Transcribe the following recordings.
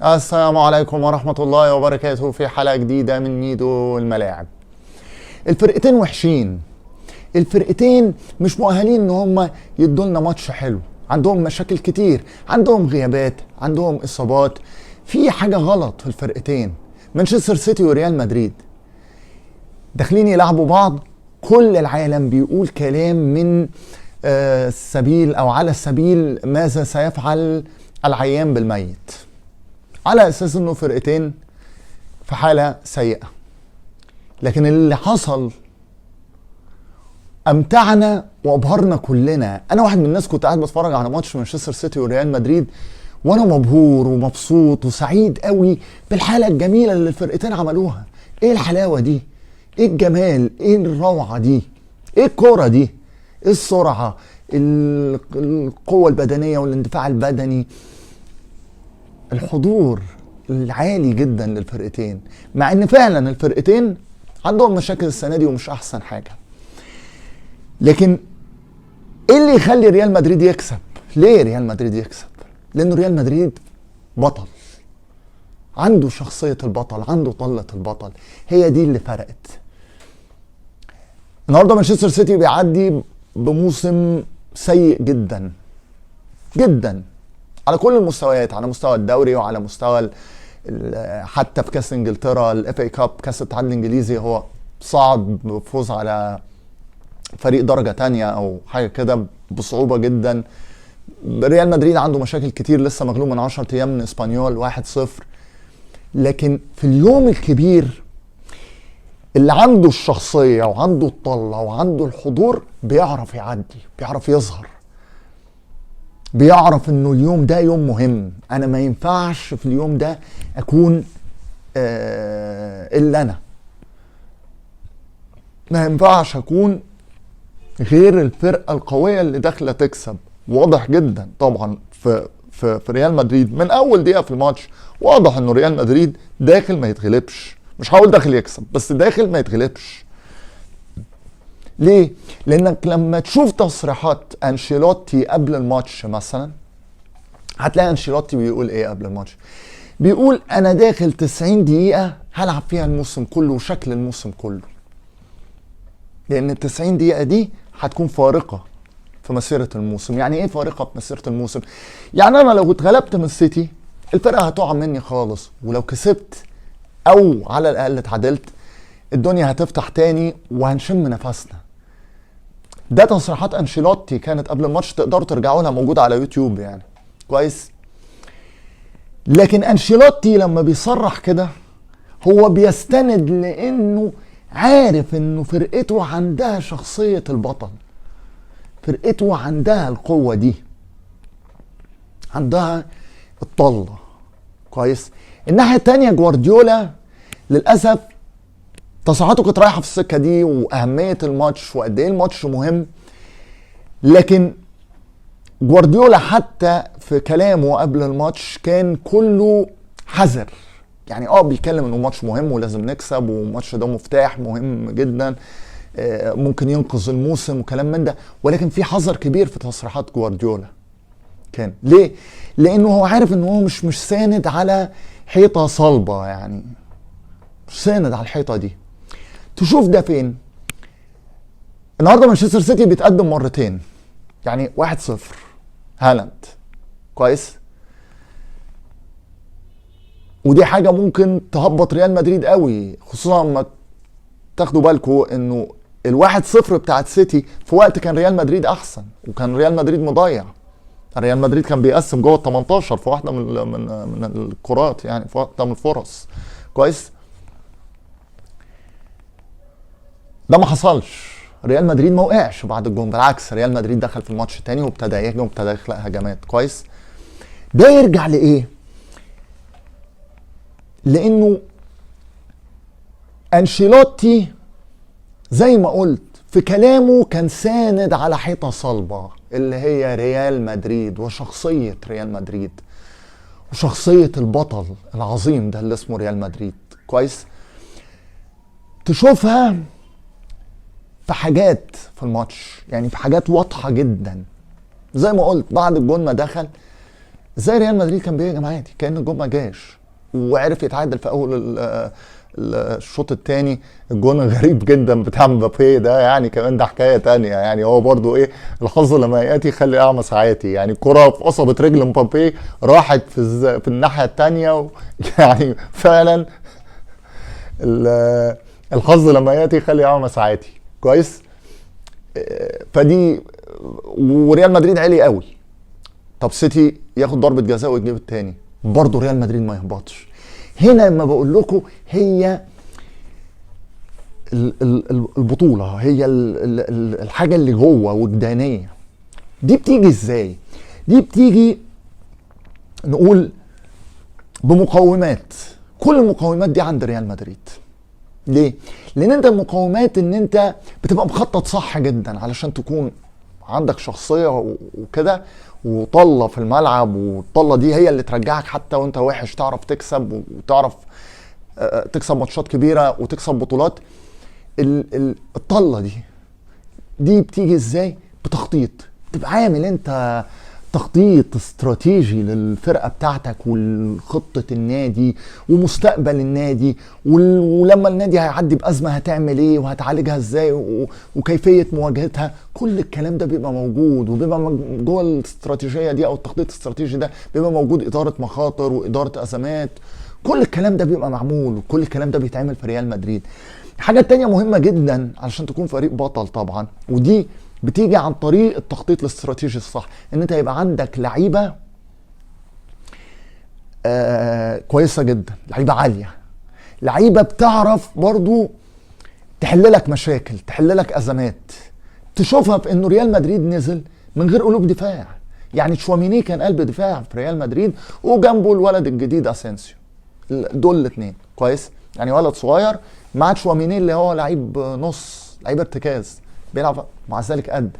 السلام عليكم ورحمة الله وبركاته في حلقة جديدة من ميدو الملاعب. الفرقتين وحشين، الفرقتين مش مؤهلين ان هم يدولنا ماتش حلو، عندهم مشاكل كتير، عندهم غيابات، عندهم اصابات، في حاجة غلط في الفرقتين. مانشستر سيتي وريال مدريد داخلين يلعبوا بعض، كل العالم بيقول كلام من سبيل او على سبيل ماذا سيفعل العيان بالميت، على اساس انه فرقتين في حالة سيئة. لكن اللي حصل امتعنا وابهرنا كلنا. انا واحد من الناس كنت قاعد بتفرج على ماتش مانشستر سيتي وريال مدريد وانا مبهور ومبسوط وسعيد قوي بالحالة الجميلة اللي الفرقتين عملوها. ايه الحلاوة دي؟ ايه الجمال؟ ايه الروعة دي؟ ايه الكرة دي؟ ايه السرعة؟ القوة البدنية والاندفاع البدني، الحضور العالي جدا للفرقتين، مع ان فعلا الفرقتين عندهم مشاكل السنة دي ومش احسن حاجة. لكن ايه اللي يخلي ريال مدريد يكسب؟ ليه ريال مدريد يكسب؟ لانه ريال مدريد بطل، عنده شخصية البطل، عنده طلة البطل، هي دي اللي فرقت. النهارده مانشستر سيتي بيعدي بموسم سيء جدا جدا على كل المستويات، على مستوى الدوري وعلى مستوى حتى في كاس انجلترا، الاف اي كاب، كاس الاتحاد الانجليزي، هو صعد بفوز على فريق درجة تانية او حاجة كده بصعوبة جدا. ريال مدريد عنده مشاكل كتير، لسه مغلوب من 10 ايام من اسبانيول 1-0. لكن في اليوم الكبير اللي عنده الشخصية وعنده الطلة وعنده الحضور بيعرف يعدي، بيعرف يظهر، بيعرف انه اليوم ده يوم مهم. انا ما ينفعش في اليوم ده اكون الا انا، ما ينفعش اكون غير الفرقة القوية اللي داخلة تكسب. واضح جدا طبعا في ريال مدريد من اول دقيقة في الماتش، واضح انه ريال مدريد داخل ما يتغلبش. مش هقول داخل يكسب، بس داخل ما يتغلبش. ليه؟ لانك لما تشوف تصريحات انشيلوتي قبل الماتش مثلا، هتلاقي انشيلوتي بيقول ايه قبل الماتش؟ بيقول انا داخل 90 دقيقة هلعب فيها الموسم كله وشكل الموسم كله، لان ال 90 دقيقة دي هتكون فارقة في مسيرة الموسم. يعني ايه فارقة في مسيرة الموسم؟ يعني انا لو اتغلبت من السيتي الفرقة هتقع مني خالص، ولو كسبت او على الاقل اتعادلت الدنيا هتفتح تاني وهنشم نفسنا. ده تصريحات انشيلوتي كانت قبل الماتش، تقدروا ترجعوا لها، موجودة على يوتيوب يعني، كويس. لكن انشيلوتي لما بيصرح كده هو بيستند لانه عارف انه فرقته عندها شخصية البطل، فرقته عندها القوة دي، عندها الطلة، كويس. الناحية التانية جوارديولا للأسف تصريحاته كانت رايحة في السكة دي، وأهمية الماتش وقد إيه الماتش مهم. لكن جوارديولا حتى في كلامه قبل الماتش كان كله حذر، يعني بيتكلم انه ماتش مهم ولازم نكسب، والماتش ده مفتاح مهم جدا ممكن ينقذ الموسم وكلام من ده، ولكن في حذر كبير في تصريحات جوارديولا. كان ليه؟ لانه هو عارف انه هو مش ساند على حيطة صلبة، يعني مش ساند على الحيطة دي. تشوف ده فين؟ النهارده مانشستر سيتي بيتقدم مرتين، يعني 1-0 هالاند، كويس. ودي حاجة ممكن تهبط ريال مدريد قوي، خصوصا لما تاخدوا بالكم انه 1-0 بتاعت سيتي في وقت كان ريال مدريد احسن، وكان ريال مدريد مضيع. ريال مدريد كان بيقسم جوه ال 18 في واحدة من الكرات، يعني في واحدة من الفرص، كويس. ده ما حصلش، ريال مدريد ما وقعش بعد الجون، بالعكس ريال مدريد دخل في الماتش التاني وابتدى يهجم وابتدى يخلق هجمات، كويس. ده يرجع لايه؟ لانه انشيلوتي زي ما قلت في كلامه كان ساند على حيطة صلبة اللي هي ريال مدريد وشخصية ريال مدريد وشخصية البطل العظيم ده اللي اسمه ريال مدريد، كويس. تشوفها في حاجات في الماتش، يعني في حاجات واضحة جدا. زي ما قلت بعد الجون ما دخل ازاي ريال مدريد كان بيهاجم عادي كأن الجون ما جاش، وعرف يتعادل في اول الشوط الثاني. الجون غريب جدا بتاع مبابي ده يعني كمان ده حكايه تانية، يعني هو برضو ايه، الحظ لما ياتي يخلي اعمى ساعاتي، يعني الكره في قصبه رجل مبابي راحت في الناحيه الثانيه يعني فعلا الحظ لما ياتي يخلي اعمى ساعاتي كويس. فدي وريال مدريد عالي قوي. طب سيتي ياخد ضربه جزاء ويجيب الثاني، برضه ريال مدريد ما يهبطش. هنا لما بقول لكم هي البطوله، هي الحاجه اللي جوه وجدانيه. دي بتيجي ازاي؟ دي بتيجي نقول بمقومات. كل المقومات دي عند ريال مدريد. ليه؟ لان انت المقومات ان انت بتبقى مخطط صح جدا علشان تكون عندك شخصيه وكده، وطله في الملعب، والطله دي هي اللي ترجعك حتى وانت وحش تعرف تكسب، وتعرف تكسب ماتشات كبيره وتكسب بطولات. الطله دي بتيجي ازاي؟ بتخطيط. تبقى عامل انت تخطيط استراتيجي للفرقه بتاعتك والخطه النادي ومستقبل النادي، ولما النادي هيعدي بازمه هتعمل ايه وهتعالجها ازاي وكيفيه مواجهتها. كل الكلام ده بيبقى موجود، وبيبقى جوه الاستراتيجيه دي او التخطيط الاستراتيجي ده بيبقى موجود اداره مخاطر واداره ازمات. كل الكلام ده بيبقى معمول، وكل الكلام ده بيتعمل في ريال مدريد. حاجه تانية مهمه جدا علشان تكون فريق بطل طبعا، ودي بتيجي عن طريق التخطيط الاستراتيجي الصح، ان انت يبقى عندك لعيبه كويسه جدا، لعيبه عاليه، لعيبه بتعرف برضو تحل لك مشاكل، تحل لك ازمات. تشوفها في انه ريال مدريد نزل من غير قلوب دفاع. يعني تشواميني كان قلب دفاع في ريال مدريد، وجنبه الولد الجديد اسينسيو. دول الاثنين كويس، يعني ولد صغير مع تشواميني اللي هو لعيب نص، لعيب ارتكاز بيلعب مع ذلك قد.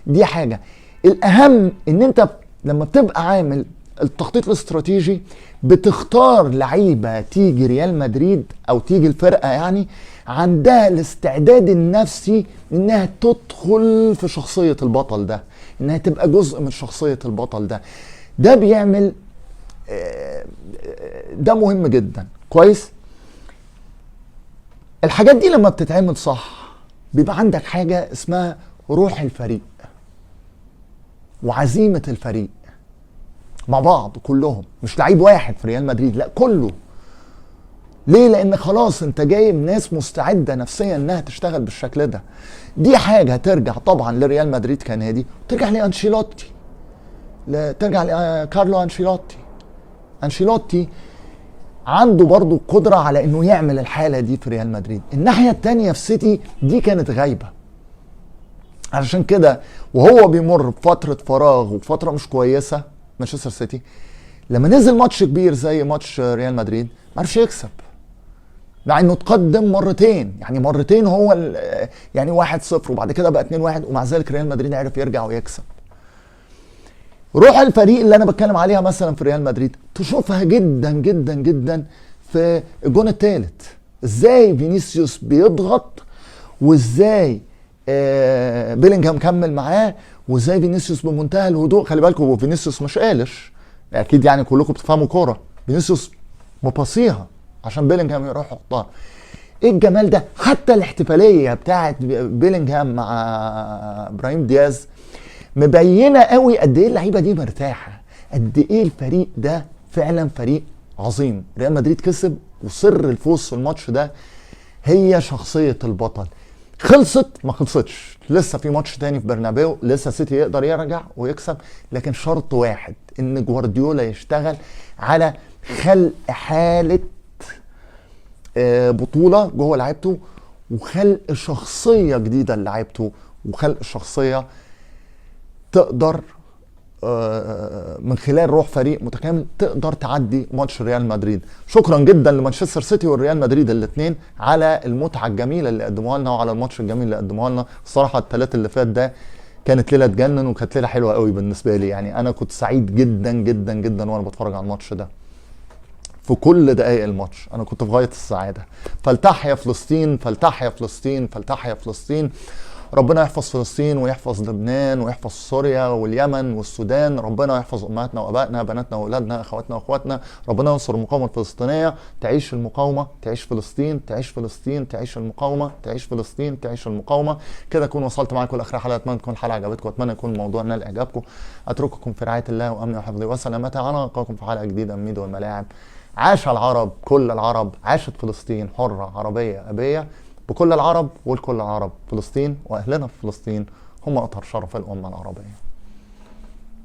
دي حاجه. الاهم ان انت لما بتبقى عامل التخطيط الاستراتيجي بتختار لعيبه تيجي ريال مدريد او تيجي الفرقه، يعني عندها الاستعداد النفسي انها تدخل في شخصيه البطل ده، انها تبقى جزء من شخصيه البطل ده. ده بيعمل ده مهم جدا كويس. الحاجات دي لما بتتعمل صح بيبقى عندك حاجة اسمها روح الفريق وعزيمة الفريق مع بعض كلهم، مش لعيب واحد في ريال مدريد، لا كله. ليه؟ لان خلاص انت جايب ناس مستعدة نفسيا انها تشتغل بالشكل ده. دي حاجة ترجع طبعا لريال مدريد كنادي، ترجع لأنشيلوتي، ترجع لكارلو أنشيلوتي عنده برضو قدرة على انه يعمل الحالة دي في ريال مدريد. الناحية التانية في سيتي دي كانت غايبة، علشان كده وهو بيمر بفترة فراغ وفترة مش كويسة مانشستر سيتي، لما نزل ماتش كبير زي ماتش ريال مدريد معرفش يكسب، مع انه تقدم مرتين، يعني مرتين هو يعني 1-0 وبعد كده بقى 2-1، ومع ذلك ريال مدريد عرف يرجع ويكسب. روح الفريق اللي انا بتكلم عليها مثلا في ريال مدريد تشوفها جدا جدا جدا في الجون الثالث. ازاي فينيسيوس بيضغط، وازاي بيلينغهام كمل معاه، وازاي فينيسيوس بمنتهى الهدوء. خلي بالكم فينيسيوس مش قالش اكيد، يعني كلكم بتفهموا كوره، فينيسيوس مباصيها عشان بيلينغهام يروح يحطها. ايه الجمال ده! حتى الاحتفاليه بتاعت بيلينغهام مع ابراهيم دياز مبينه قوي قد ايه اللعيبه دي مرتاحه، قد ايه الفريق ده فعلا فريق عظيم. ريال مدريد كسب، وسر الفوز في الماتش ده هي شخصيه البطل. خلصت؟ ما خلصتش، لسه في ماتش تاني في برنابيو، لسه سيتي يقدر يرجع ويكسب، لكن شرط واحد ان جوارديولا يشتغل على خلق حاله بطوله جوه لعيبته، وخلق شخصيه جديده لعيبته، وخلق شخصيه تقدر من خلال روح فريق متكامل تقدر تعدي ماتش ريال مدريد. شكرا جدا لمانشستر سيتي والريال مدريد الاثنين على المتعه الجميله اللي قدموها لنا، وعلى الماتش الجميل اللي قدموها لنا. الصراحه الثلاث اللي فات ده كانت ليله تجنن، وكانت ليله حلوه قوي بالنسبه لي. يعني انا كنت سعيد جدا جدا جدا وانا بتفرج على الماتش ده. في كل دقائق الماتش انا كنت في غايه السعاده. فلتحيا فلسطين، فلتحيا فلسطين، فلتحيا فلسطين. ربنا يحفظ فلسطين ويحفظ لبنان ويحفظ سوريا واليمن والسودان. ربنا يحفظ امهاتنا وابائنا، بناتنا واولادنا، اخواتنا واخواتنا. ربنا ينصر المقاومه الفلسطينيه. تعيش المقاومه، تعيش فلسطين، تعيش فلسطين، تعيش المقاومه، تعيش فلسطين، تعيش المقاومه. كده اكون وصلت معاكم لاخر حلقه. اتمنى تكون الحلقه عجبتكم، اتمنى يكون الموضوع نال اعجابكم. اترككم في رعايه الله وامنه وحفظه وسلامته. انا القاكم في حلقه جديده من ميدو والملاعب. عاش العرب، كل العرب. عاشت فلسطين حره عربيه ابيه بكل العرب ولكل العرب. فلسطين واهلنا في فلسطين هم اطهر شرف الامه العربيه.